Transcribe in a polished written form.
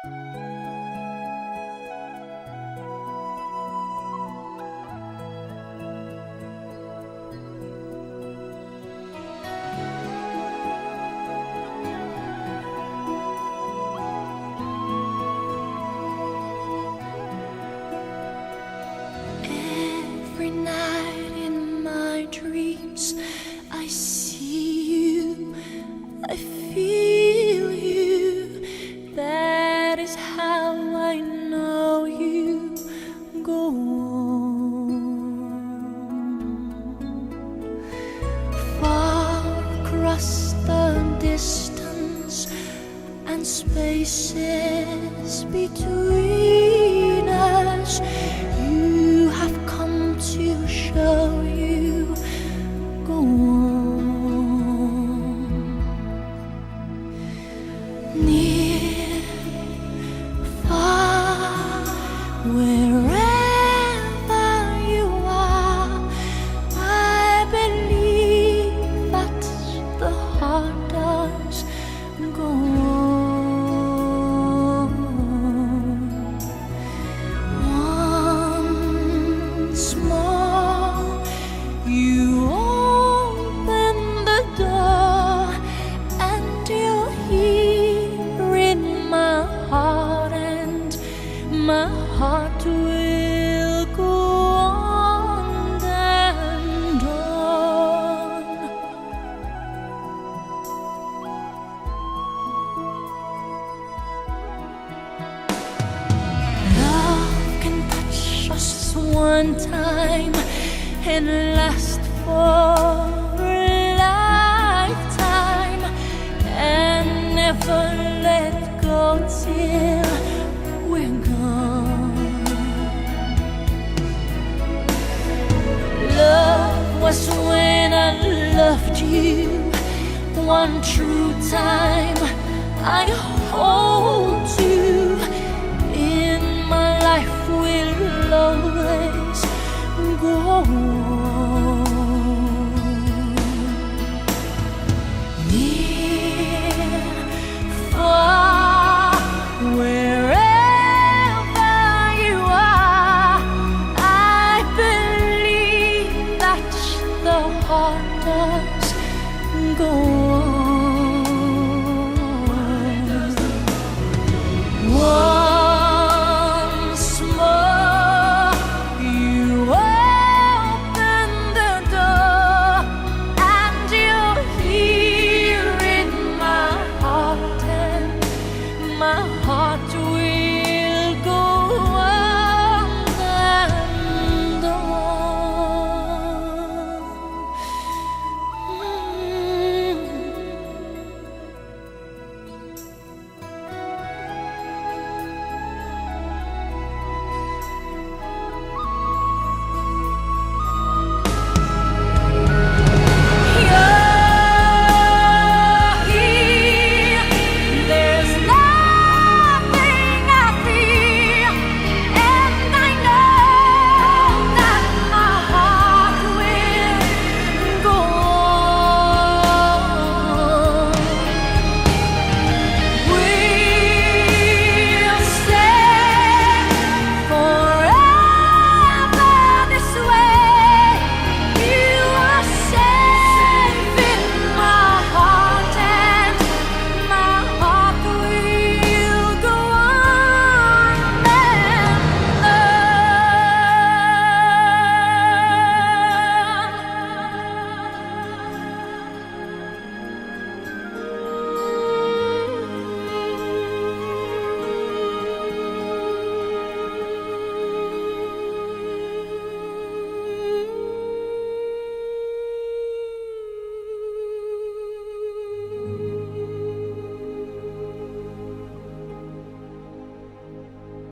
Every night in my dreams, I see you, I feel you. That is how I know you. Go on. Far across the distance and spaces between us, you have come to show you. Go on. Near, far, wherever you are, I believe that the heart does. Go on. Once more, you open the door, and you're here in my heart, and my heart will go on and on. Love can touch us one time and last for a lifetime, and never let go till we're gone. Love was when I loved you one true time. I hold you in my life, will always go on. Near, far, wherever you are, I believe that the heart does go on. Once more, you open the door, and you're here in my heart, and my